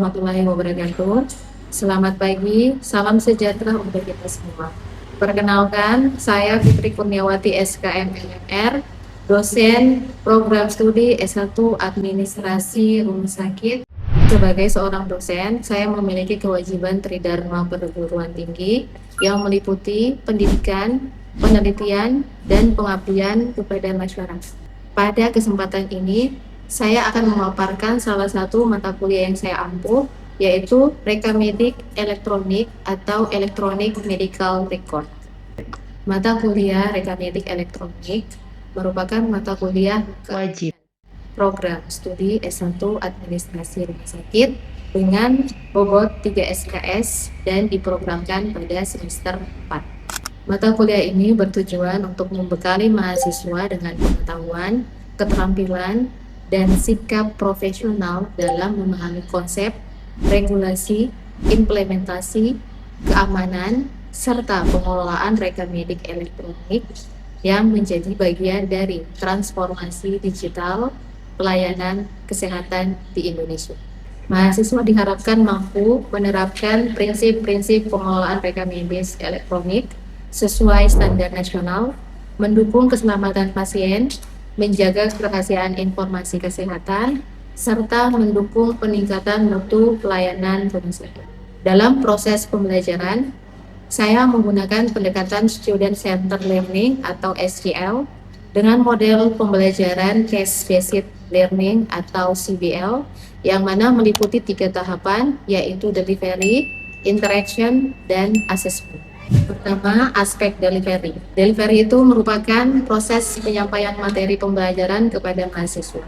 warahmatullahi wabarakatuh. Selamat pagi, salam sejahtera untuk kita semua. Perkenalkan, saya Fitri Kurniawati SKM MMR, dosen program studi S1 Administrasi Rumah Sakit. Sebagai seorang dosen, saya memiliki kewajiban tridharma perguruan tinggi yang meliputi pendidikan, penelitian, dan pengabdian kepada masyarakat. Pada kesempatan ini, saya akan memaparkan salah satu mata kuliah yang saya ampuh, yaitu Rekamedik Elektronik atau Electronic Medical Record. Mata kuliah Rekamedik Elektronik merupakan mata kuliah wajib program studi S1 Administrasi Rumah Sakit dengan bobot 3 SKS dan diprogramkan pada semester 4. Mata kuliah ini bertujuan untuk membekali mahasiswa dengan pengetahuan, keterampilan, dan sikap profesional dalam memahami konsep, regulasi, implementasi, keamanan, serta pengelolaan rekamedik elektronik yang menjadi bagian dari transformasi digital pelayanan kesehatan di Indonesia. Mahasiswa diharapkan mampu menerapkan prinsip-prinsip pengelolaan rekamedis elektronik sesuai standar nasional, mendukung keselamatan pasien, menjaga kerahasiaan informasi kesehatan, serta mendukung peningkatan mutu pelayanan rumah sakit. Dalam proses pembelajaran, saya menggunakan pendekatan Student Centered Learning atau SCL dengan model pembelajaran Case-Based Learning atau CBL yang mana meliputi 3 tahapan, yaitu delivery, interaction, dan assessment. Pertama, aspek delivery. Delivery itu merupakan proses penyampaian materi pembelajaran kepada mahasiswa.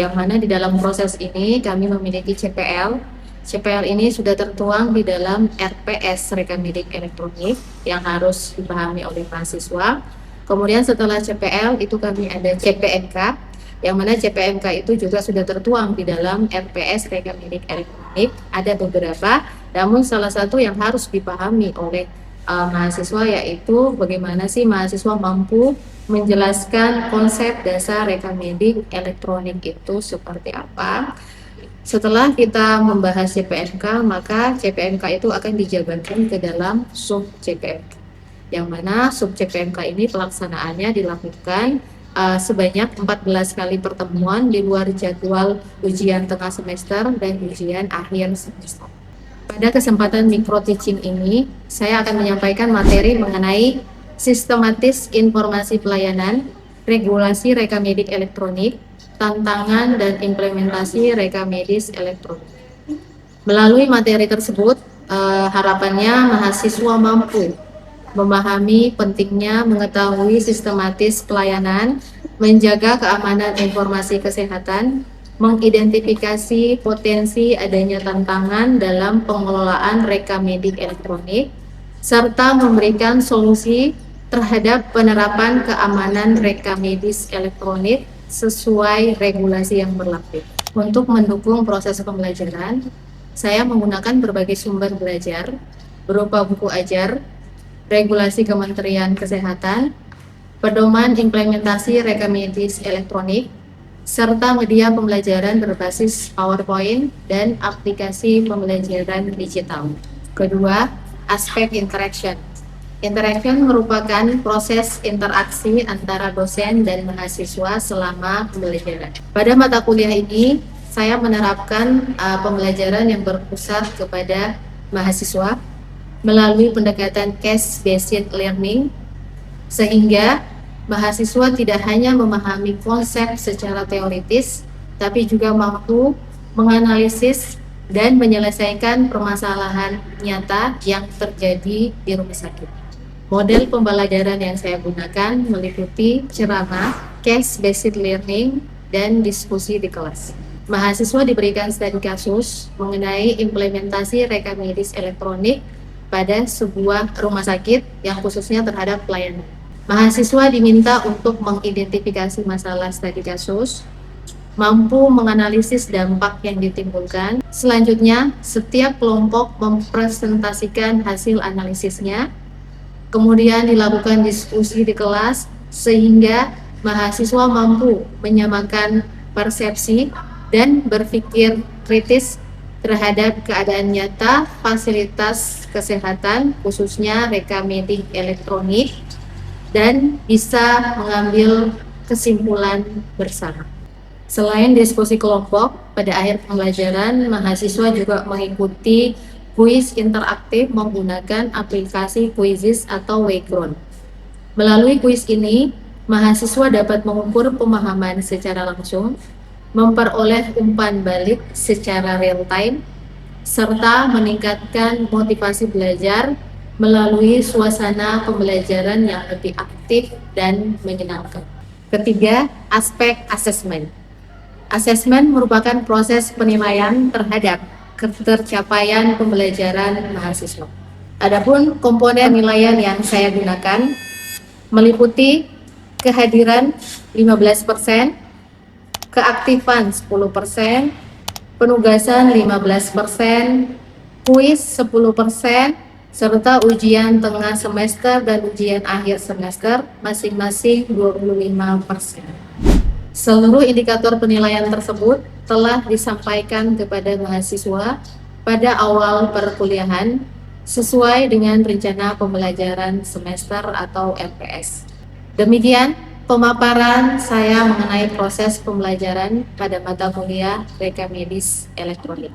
Yang mana di dalam proses ini kami memiliki CPL. CPL ini sudah tertuang di dalam RPS Rekamedik Elektronik yang harus dipahami oleh mahasiswa. Kemudian setelah CPL itu kami ada CPMK, yang mana CPMK itu juga sudah tertuang di dalam RPS Rekamedik Elektronik. Ada beberapa, namun salah satu yang harus dipahami oleh mahasiswa yaitu bagaimana sih mahasiswa mampu menjelaskan konsep dasar rekamedik elektronik itu seperti apa. Setelah kita membahas CPMK, maka CPMK itu akan dijabarkan ke dalam sub CPMK, yang mana sub CPMK ini pelaksanaannya dilakukan sebanyak 14 kali pertemuan di luar jadwal ujian tengah semester dan ujian akhir semester. Pada kesempatan micro teaching ini, saya akan menyampaikan materi mengenai sistematis informasi pelayanan, regulasi rekamedik elektronik, tantangan dan implementasi rekamedis elektronik. Melalui materi tersebut, harapannya mahasiswa mampu memahami pentingnya mengetahui sistematis pelayanan, menjaga keamanan informasi kesehatan, mengidentifikasi potensi adanya tantangan dalam pengelolaan rekamedik elektronik, serta memberikan solusi terhadap penerapan keamanan rekamedis elektronik sesuai regulasi yang berlaku. Untuk mendukung proses pembelajaran, saya menggunakan berbagai sumber belajar berupa buku ajar, regulasi Kementerian Kesehatan, pedoman implementasi rekamedis elektronik, serta media pembelajaran berbasis PowerPoint dan aplikasi pembelajaran digital. Kedua, aspek interaction. Interaction merupakan proses interaksi antara dosen dan mahasiswa selama pembelajaran. Pada mata kuliah ini, saya menerapkan pembelajaran yang berpusat kepada mahasiswa melalui pendekatan case-based learning, sehingga mahasiswa tidak hanya memahami konsep secara teoritis, tapi juga mampu menganalisis dan menyelesaikan permasalahan nyata yang terjadi di rumah sakit. Model pembelajaran yang saya gunakan meliputi ceramah, case-based learning, dan diskusi di kelas. Mahasiswa diberikan studi kasus mengenai implementasi rekamedis elektronik pada sebuah rumah sakit yang khususnya terhadap pelayanan. Mahasiswa diminta untuk mengidentifikasi masalah studi kasus, mampu menganalisis dampak yang ditimbulkan. Selanjutnya, setiap kelompok mempresentasikan hasil analisisnya, kemudian dilakukan diskusi di kelas sehingga mahasiswa mampu menyamakan persepsi dan berpikir kritis terhadap keadaan nyata fasilitas kesehatan, khususnya rekamedik elektronik, dan bisa mengambil kesimpulan bersama. Selain diskusi kelompok, pada akhir pembelajaran, mahasiswa juga mengikuti kuis interaktif menggunakan aplikasi Quizizz atau Wayground. Melalui kuis ini, mahasiswa dapat mengukur pemahaman secara langsung, memperoleh umpan balik secara real time, serta meningkatkan motivasi belajar melalui suasana pembelajaran yang lebih aktif dan menyenangkan. Ketiga, aspek asesmen. Asesmen merupakan proses penilaian terhadap ketercapaian pembelajaran mahasiswa. Adapun komponen penilaian yang saya gunakan meliputi kehadiran 15%, keaktifan 10%, penugasan 15%, kuis 10%, serta ujian tengah semester dan ujian akhir semester masing-masing 25%. Seluruh indikator penilaian tersebut telah disampaikan kepada mahasiswa pada awal perkuliahan sesuai dengan rencana pembelajaran semester atau RPS. Demikian pemaparan saya mengenai proses pembelajaran pada mata kuliah Rekamedis Elektronik.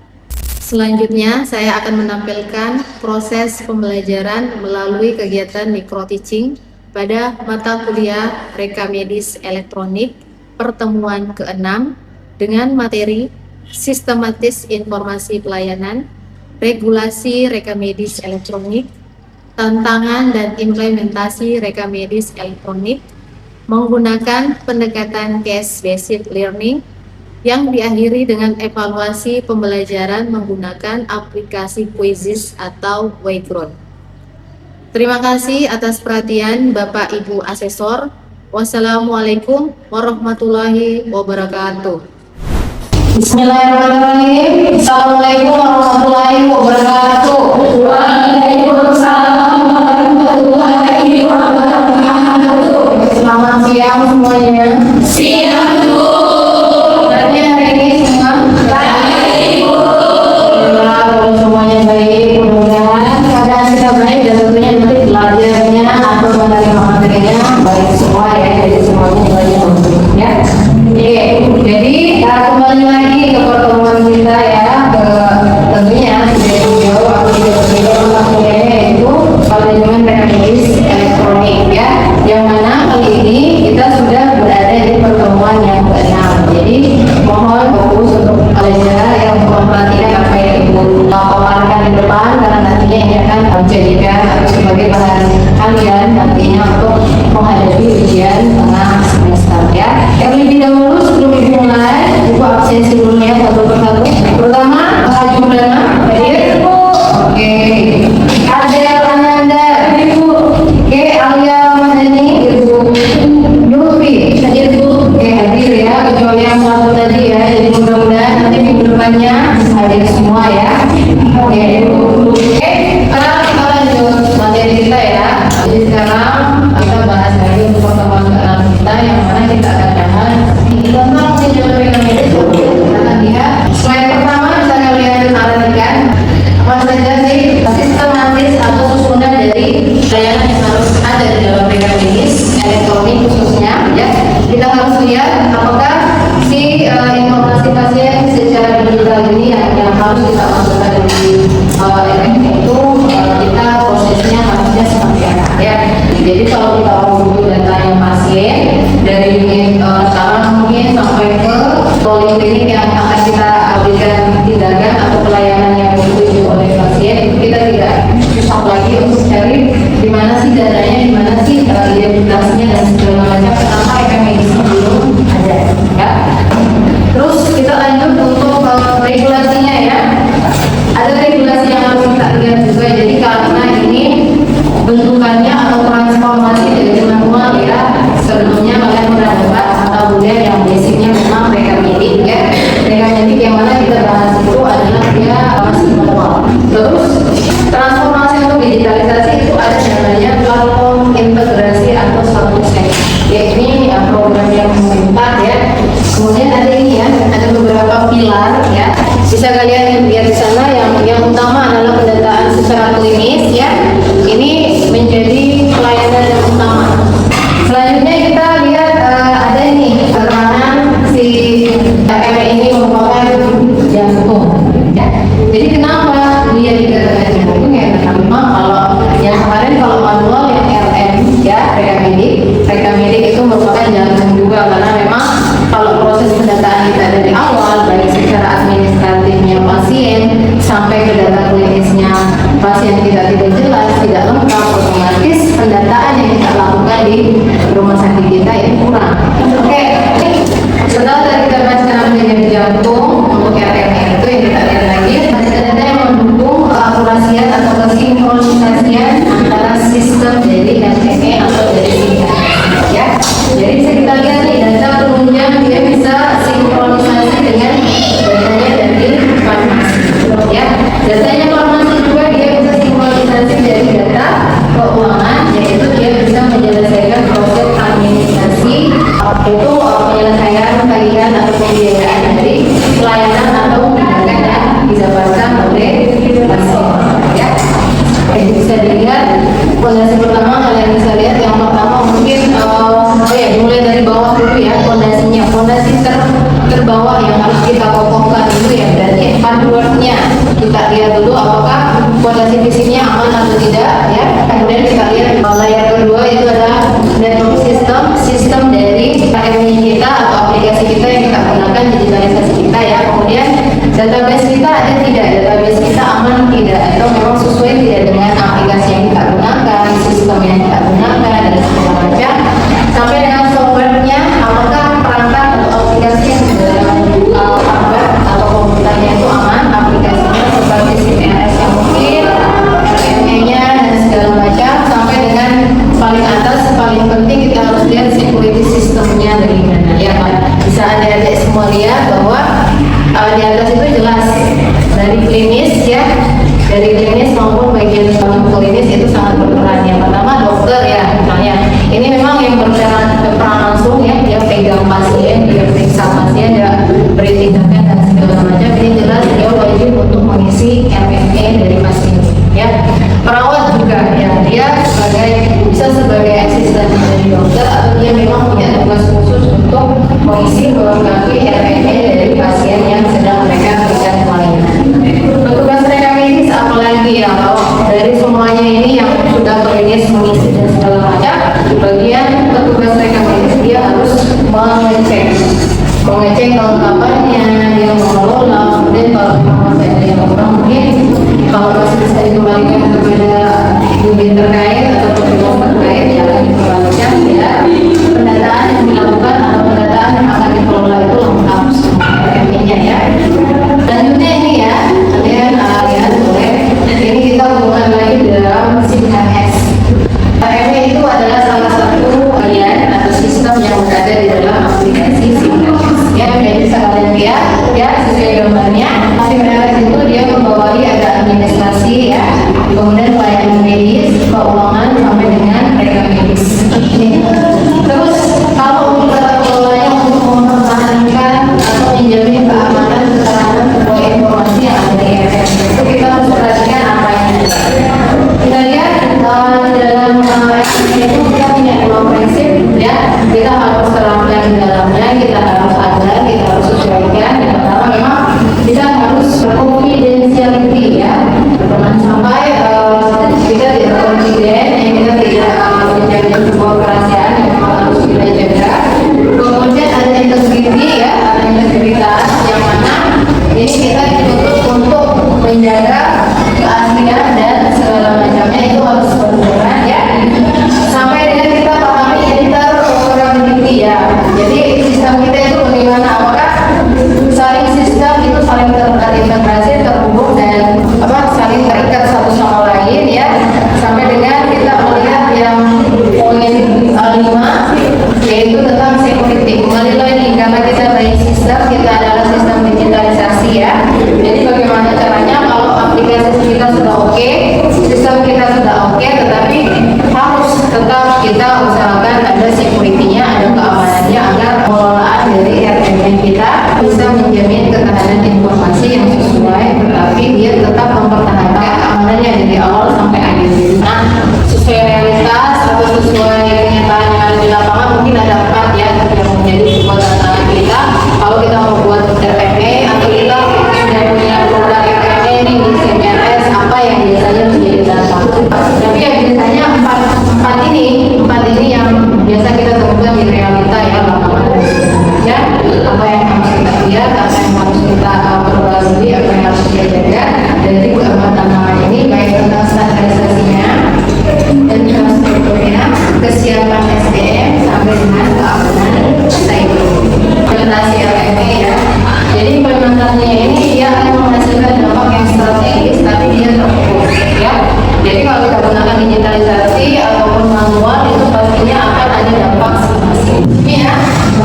Selanjutnya, saya akan menampilkan proses pembelajaran melalui kegiatan micro-teaching pada mata kuliah Rekamedis Elektronik pertemuan ke-6 dengan materi sistematis informasi pelayanan, regulasi rekamedis elektronik, tantangan dan implementasi rekamedis elektronik menggunakan pendekatan case-based learning yang diakhiri dengan evaluasi pembelajaran menggunakan aplikasi Quizizz atau Wayground. Terima kasih atas perhatian Bapak Ibu Asesor. Wassalamualaikum warahmatullahi wabarakatuh. Bismillahirrahmanirrahim. Assalamualaikum warahmatullahi wabarakatuh. Waalaikumsalam warahmatullahi wabarakatuh. Selamat siang semuanya. Siang Bu. Berarti hari ini semua baik Bu. Kalau semuanya baik, mudah-mudahan keadaan kita baik dan tentunya nanti belajarnya atau menerima materinya baik semua ya. Jadi semuanya belajar bagus ya. Jadi kembali lagi ke pertemuan kita ya, tentunya tidak jauh atau tidak berbeda mata kuliahnya yaitu manajemen rekamedis elektronik ya, yang mana kali ini kita sudah berada di pertemuan yang ke-6. Jadi mohon fokus untuk belajar yang memperhatikan apa yang Ibu paparkan di depan, karena nantinya ini akan dijadikan sebagai bahan kalian nantinya untuk menghadapi ujian tengah semester ya. Terlebih dahulu sebelum dimulai, Ibu absensi dulu ya satu persatu. Pertama, jumlahnya hadir. Oke. Adel Ananda, Ibu. Oke, Alia Madani, Ibu. Lutfi, hadir Bu. Oke, hadir ya. Kecuali yang satu tadi ya. Jadi mudah-mudahan nanti minggu depannya hadir semua ya. Oke, Ibu. Oke, sekarang kita lanjut materi kita ya. Jadi sekarang kita bahas lagi untuk pertemuan ke-6 kita, yang mana kita akan bahas tentang manajemen rekamedis. Kita akan lihat slide pertama, bisa kalian perhatikan apa saja sih sistematis atau susunan dari layanan yang harus ada di dalam rekamedis elektronik khususnya ya. Kita harus lihat apakah si informasi pasien secara digital ini yang harus kita masukkan di itu kita prosesnya harusnya seperti apa ya. Jadi kalau kita menunggu datanya pasien dari unit sekarang mungkin sampai ke poliklinik yang akan kita berikan tindakan atau pelayanan yang dituju oleh pasien, itu kita tidak susah lagi untuk cari di mana sih datanya, di mana sih identitasnya dan segala macam, kenapa rekamedisnya belum ada ya. Terus kita lanjut untuk regulasinya ya. Ada regulasi yang harus kita lihat juga. Jadi karena ini bentukannya atau transformasi dari manual ya, sebelumnya kalian pernah dapat mata kuliah yang basicnya memang rekamedik ya. Rekamedik yang mana kita bahas itu adalah dia masih manual. Terus transformasi untuk digitalisasi itu ada namanya platform integrasi atau satu set, yaitu program yang empat ya. Kemudian ada ini ya, ada beberapa pilar ya, bisa kalian lihat di klinis ya. Ini menjadi pelayanan yang utama. Selanjutnya kita lihat ada ini keterangan si RM ini merupakan jantung. Ya. Jadi kenapa dia dikatakan jantung ya? Karena memang kalau yang kemarin kalau manual yang RM ya reka medik itu merupakan jantung juga, karena memang kalau proses pendataan kita dari awal baik secara administratifnya pasien sampai ke data klinisnya pasien kita tidak jelas, tidak lengkap, otomatis pendataan yang kita lakukan di rumah sakit kita itu kurang. Oke, setelah tadi kita bahas cara menjadi jantung untuk RMR itu yang kita lihat lagi data-data yang mendukung keakurasian atau kesinkronisasian antara sistem dari RME atau dari kita. Ya, jadi bisa kita lihat nih data penunjang dia bisa sinkronisasi dengan datanya dari farmasi. Ya, datanya farmasi juga dia bisa sinkronisasi dari data keuangan, yaitu dia bisa menyelesaikan proses administrasi itu penyelesaian tagihan atau pembiayaan dari pelayanan atau tindakan yang didapatkan oleh pasien. Ya, bisa dilihat fondasi pertama kalian bisa lihat yang pertama mungkin mulai dari bawah dulu ya fondasinya. Fondasi terbawah yang harus kita kokohkan dulu ya, berarti hardware-nya kita lihat dulu apakah fondasi fisiknya aman atau tidak ya. Kemudian kita lihat layar kedua itu adalah network sistem dari RMI kita atau aplikasi kita yang kita gunakan, digitalisasi kita ya. Kemudian database kita ada tidak, database kita aman tidak, atau memang sesuai tidak dengan aplikasi yang kita gunakan, sistem yang kita gunakan dan segala macam, sampai dengan software-nya apakah perangkat atau aplikasi yang di dalam hardware atau komputernya itu aman, aplikasinya seperti CMS yang mungkin RME-nya dan segala macam, sampai dengan paling atas paling penting kita harus lihat security sistemnya bagaimana ya kan. Bisa adik-adik semua lihat bahwa di atas itu jelas dari klinis ya, dari klinis maupun bagian klinis itu sangat berperan. Yang pertama dokter ya, misalnya ini memang yang berperan langsung ya, dia pegang pasien, dia periksa pasien, dia beri tindakan dan segala macam. Ini jelas dia wajib untuk mengisi RME dari pasien ya. Perawat juga ya, dia bisa sebagai asisten dari dokter atau dia memang punya tugas khusus untuk mengisi melengkapi RME dari pasien yang sedang mereka berikan pelayanan. Petugas reka medis apalagi ya, kalau dari semuanya ini yang sudah klinis mengisi dan segala macam, bagian petugas reka medis dia harus mengecek kelengkapannya, dia mengelola. Kemudian kalau masih ada yang kurang mungkin kalau masih bisa dikembalikan kepada unit terkait atau petugas terkait yang diperlukan ya, pendataan yang dilakukan atau pendataan yang akan dikelola itu lengkap RME-nya ya. Selanjutnya ini ya, kalian lihat boleh, ini kita hubungkan lagi dalam CMS. RME itu adalah salah satu bagian atau sistem yang berada di dalam aplikasi CMS ya. Jadi bisa kalian lihat ya sesuai gambarnya, CMS itu dia membawai ada administrasi ya, kemudian pelayanan medis, keuangan, dengan keamanan cyber. Implementasi RME ya. Jadi implementasinya ini dia akan menghasilkan dampak yang strategis, tapi dia terukur ya. Jadi kalau kita gunakan digitalisasi ataupun manual itu pastinya akan ada dampak masing-masing. Ini ya,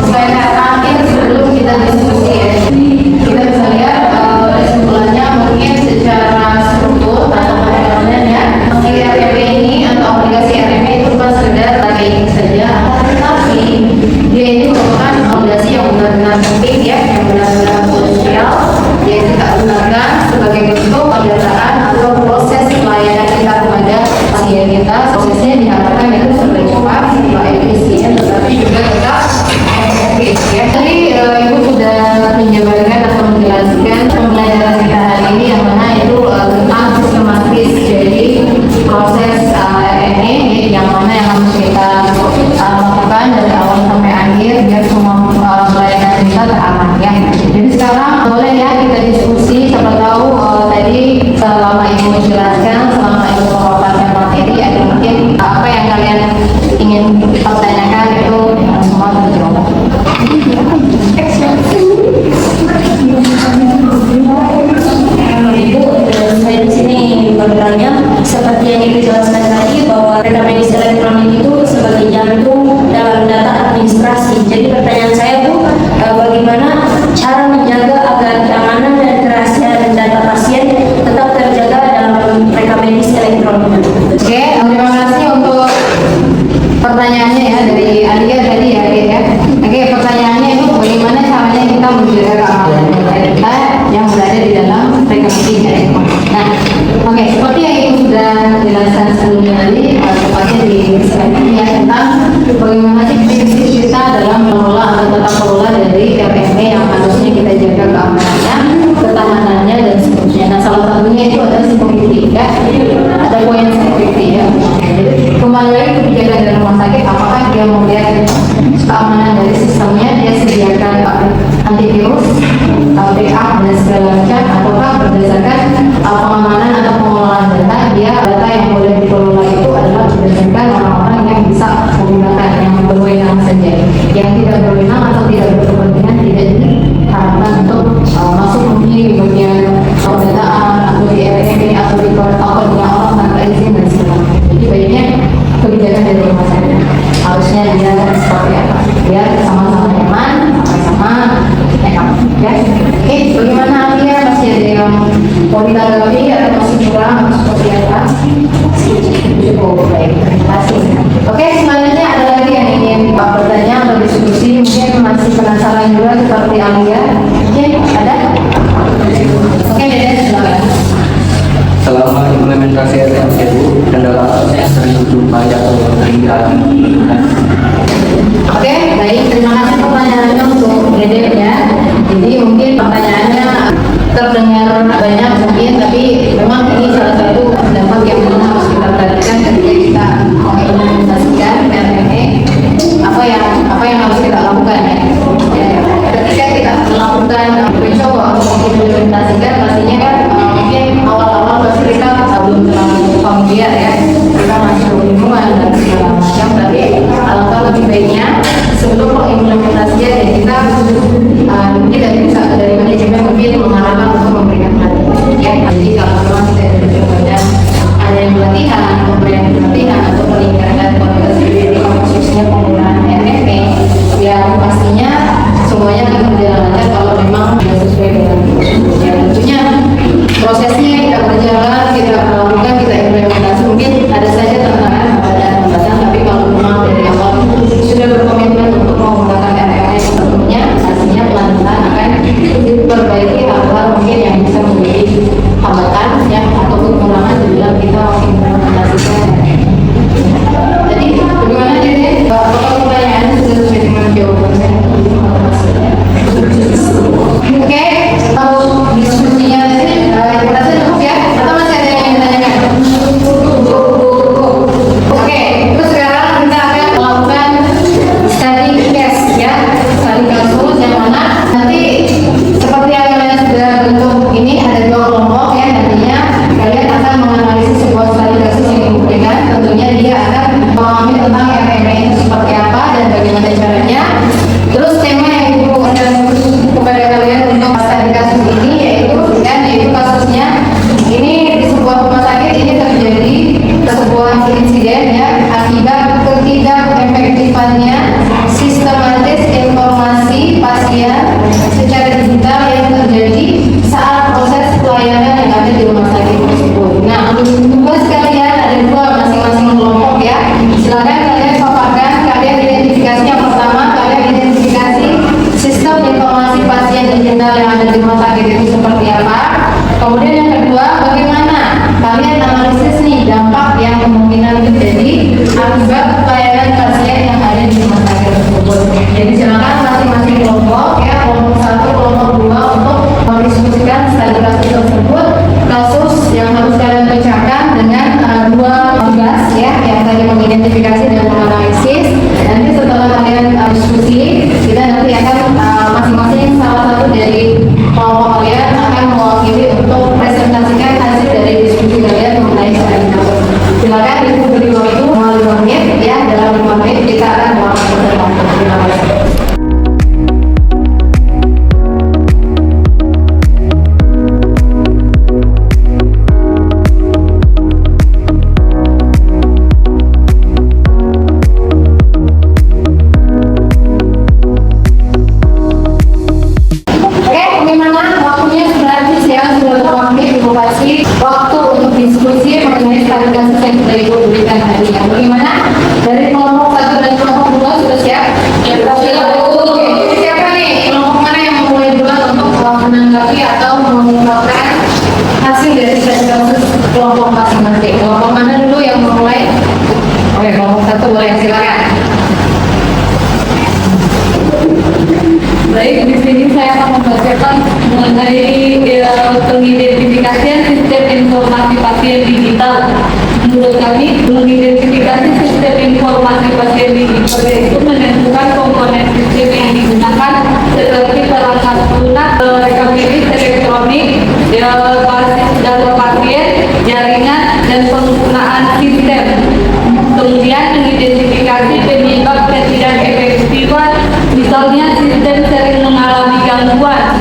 slide terakhir sebelum kita diskusi ya. Kita bisa lihat kesimpulannya mungkin secara struktur atau perjalanan ya. RME ini atau aplikasi RME itu bukan sekedar ini saja, tetapi dia ini merupakan aplikasi yang benar-benar penting ya, yang benar-benar potensial. Dia kita gunakan sebagai bentuk pendataan atau proses pelayanan kita kepada pasien kita. Prosesnya diharapkan itu serba cepat, serba efisien, tetapi juga tetap efektif ya. Tadi Ibu sudah menjabarkan atau menjelaskan pembelajaran kita hari ini yang mana itu tentang sistematis jadi proses RME yang mana yang harus kita lakukan dari awal sampai akhir biar semua pelayanan kita teraman ya. Jadi sekarang boleh ya kita diskusi, siapa tahu tadi selama Ibu menjelaskan, selama Ibu memaparkan materi ada mungkin apa yang kalian ingin pertanyakan itu semua terjawab. Ibu, saya di sini ingin bertanya seperti yang Ibu jelaskan tadi bahwa reka medis elektronik itu sebagai jantung dalam data administrasi. Jadi pertanyaan saya Bu, bagaimana cara menjaga agar keamanan dan kerahasiaan data pasien tetap terjaga dalam reka medis elektronik? Oke, terima kasih untuk pertanyaannya ya dari Alia tadi ya. Oke, pertanyaannya itu bagaimana caranya kita menjaga keamanan data kita yang berada di dalam rekening elektronik. Nah, oke, seperti yang Ibu sudah jelaskan sebelumnya tadi, tepatnya di slide ini ya tentang bagaimana sih prinsip kita dalam mengelola atau tata kelola dari RME yang harusnya kita jaga keamanannya, ketahanannya dan seterusnya. Nah, salah satunya itu adalah security ya. Ada poin security ya. Jadi kembali lagi kebijakan dari rumah sakit, apakah dia melihat keamanan dari sistemnya, dia sediakan antivirus, backup dan segala macam, ataukah berdasarkan pengamanan atau pengelolaan data yang boleh dikelola itu adalah berdasarkan orang-orang yang bisa menggunakan, yang berwenang saja, yang tidak berwenang atau tidak berkepentingan tidak diharapkan untuk masuk mungkin di bagian pendataan atau di RME atau di akunnya orang tanpa izin dan segala macam. Jadi baiknya kebijakan dari rumah sakit harusnya dia seperti apa biar sama-sama nyaman, sama-sama enak ya. Oke, bagaimana Alia, masih ada yang mau ditanggapi atau masih kurang atau seperti apa? Cukup baik, terima kasih. Oke, selanjutnya ada lagi yang ingin Pak bertanya atau diskusi, mungkin masih penasaran juga seperti Alia. Oke, ada? Oke, Dede, silakan. Selama implementasi RME kendala apa yang sering dijumpai atau sering dialami? Oke, baik, terima kasih pertanyaannya untuk Dede ya. Jadi mungkin pertanyaannya terdengar banyak mungkin, tapi memang ini salah satu dampak yang memang harus kita perhatikan ketika kita mengimplementasikan RME. Apa yang harus kita lakukan ya? Ketika kita melakukan mencoba untuk implementasikan, pastinya kan mungkin awal-awal pasti kita belum terlalu familiar ya, kita masih kebingungan dan segala macam. Tapi alangkah lebih baiknya sebelum mengimplementasikan ya kita mungkin dari manajemen mungkin mengarahkan untuk memberikan pelatihan ya. Jadi kalau memang kita ada yang pelatihan, pemberian pelatihan atau peningkatan kualitas diri khususnya penggunaan RME, ya pastinya semuanya akan berjalan lancar kalau memang sudah sesuai dengan ya. Tentunya prosesnya kita berjalan, kita lakukan, kita implementasi, mungkin ada saja tantangan dan hambatan, tapi kalau memang dari awal sudah Jadi silakan masing-masing kelompok ya, kelompok 1, kelompok 2 untuk mendiskusikan studi kasus tersebut, kasus yang harus kalian pecahkan dengan dua tugas ya, yang tadi mengidentifikasi dan menganalisis. Nanti setelah kalian diskusi, kita nanti akan masing-masing salah satu dari kelompok kalian akan mewakili untuk presentasikan hasil dari diskusi kalian mengenai studi kasus. Silakan ibu beri waktu 5 menit ya, dalam 5 menit kita akan melakukan waktu. Terima kasih. Oke, bagaimana waktunya sudah habis ya, sudah terwakil Ibu kasih waktu untuk diskusi mengenai studi kasus yang sudah Ibu berikan tadi ya. Bagaimana? Dari kelompok 1 dan kelompok 2 sudah siap? Ya, sudah. Oke, siapa nih? Kelompok mana yang memulai duluan untuk menanggapi atau mengungkapkan hasil dari studi kasus kelompok masing-masing? Kelompok mana dulu yang memulai? Oke, kelompok 1 boleh, silakan. Baik, di sini saya akan membacakan mengenai pengidentifikasian sistem informasi pasien digital. Menurut kami, mengidentifikasi sistem informasi pasien digital itu menentukan komponen sistem yang digunakan seperti perangkat lunak, rekam medis elektronik, basis data pasien, jaringan, dan penggunaan sistem. Kemudian mengidentifikasi penyebab ketidakefektifan, misalnya sistem sering mengalami gangguan,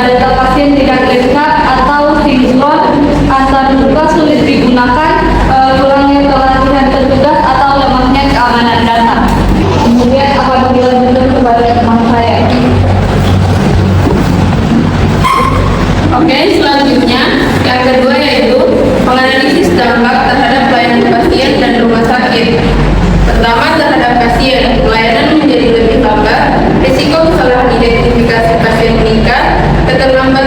data pasien tidak lengkap atau sinkron, antar tugas sulit digunakan, kurangnya pelatihan petugas atau lemahnya keamanan data. Kemudian akan dilanjutkan kepada teman saya. Oke, selanjutnya yang kedua yaitu menganalisis dampak terhadap pelayanan pasien dan rumah sakit. Pertama, terhadap pasien, pelayanan menjadi lebih lambat, risiko kesalahan identifikasi pasien meningkat, keterlambatan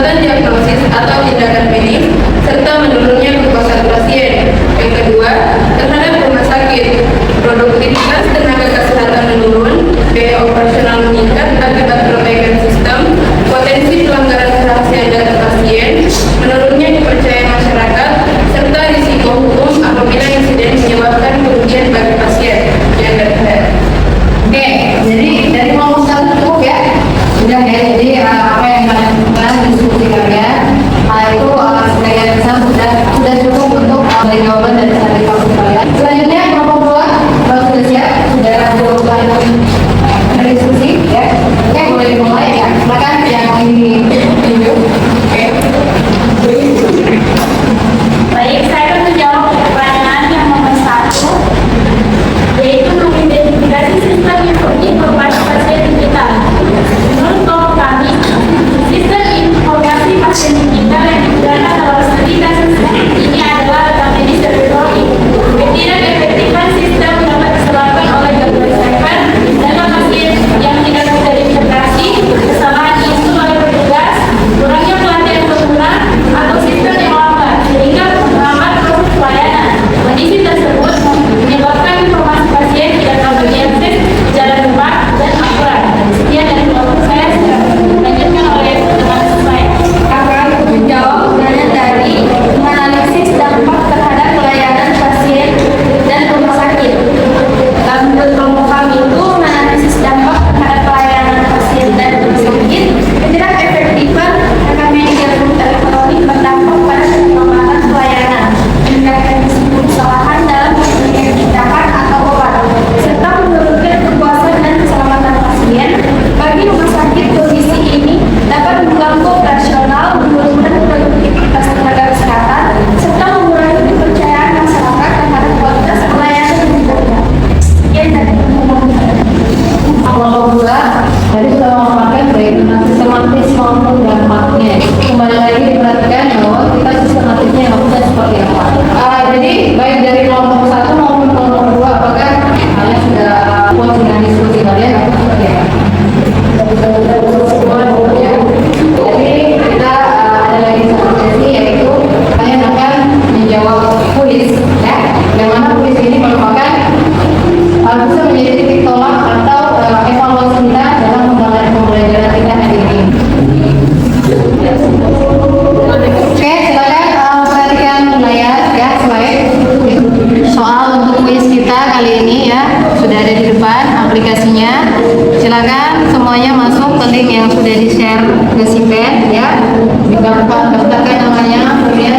semuanya masuk ke link yang sudah di-share ke Siped ya. Jangan lupa daftarkan namanya. Kemudian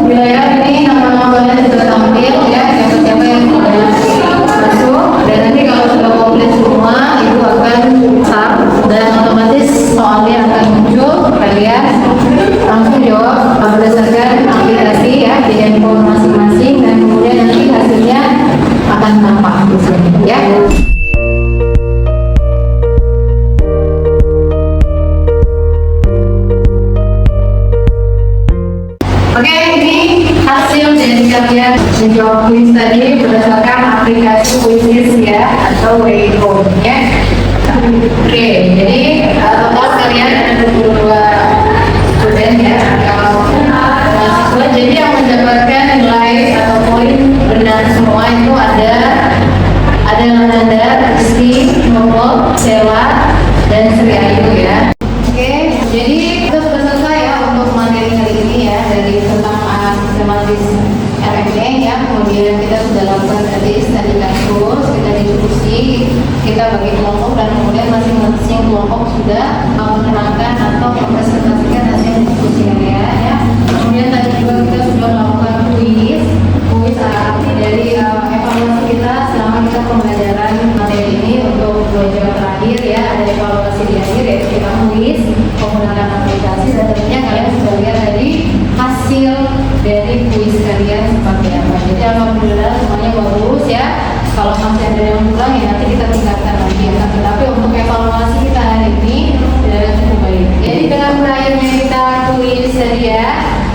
wilayah ini nama-namanya sudah tampil ya, siapa-siapa yang sudah masuk, dan nanti kalau sudah komplit semua itu akan start dan otomatis soalnya akan muncul. Kalian langsung jawab berdasarkan aplikasi ya di handphone masing-masing, dan kemudian nanti hasilnya akan tampak di sini ya. Oke, ini hasil dari kalian menjawab kuis tadi berdasarkan aplikasi Quizizz ya atau Weibo ya. Oke, jadi total kalian ada 22 student ya, kalau mahasiswa. Jadi yang mendapatkan nilai atau poin benar semua itu ada Nanda, Rizky, Novo, Sela, dan Sri Ayu ya. Oke, jadi kita sudah selesai ya untuk materi kali ini ya, dari tentang sistematis RMD ya. Kemudian kita sudah lakukan tadi studi kasus, kita diskusi, kita bagi kelompok, dan kemudian masing-masing kelompok sudah menerangkan atau mempresentasikan hasil diskusi ya. Kemudian tadi juga kita sudah melakukan kuis arti dari evaluasi kita selama kita pembelajaran materi ini untuk 2 jam terakhir ya. Ada evaluasi di akhir yaitu kita kuis menggunakan aplikasi, dan tentunya kalian sudah lihat tadi hasil dari kuis kalian seperti apa. Jadi alhamdulillah semuanya bagus ya. Kalau masih ada yang kurang ya nanti kita tingkatkan lagi ya. Tetapi untuk evaluasi kita hari ini sudah cukup baik. Jadi dengan berakhirnya kita kuis tadi ya,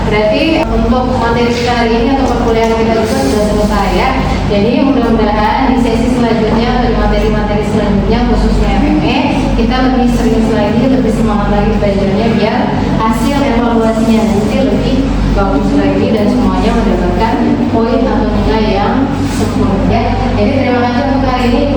berarti untuk materi kita hari ini atau perkuliahan kita itu sudah selesai ya. Jadi mudah-mudahan di sesi selanjutnya atau di materi-materi selanjutnya khususnya MMA kita lebih serius lagi, lebih semangat lagi belajarnya biar hasil evaluasinya nanti lebih bagus lagi dan semuanya mendapatkan poin atau nilai yang sempurna ya. Jadi terima kasih untuk hari ini.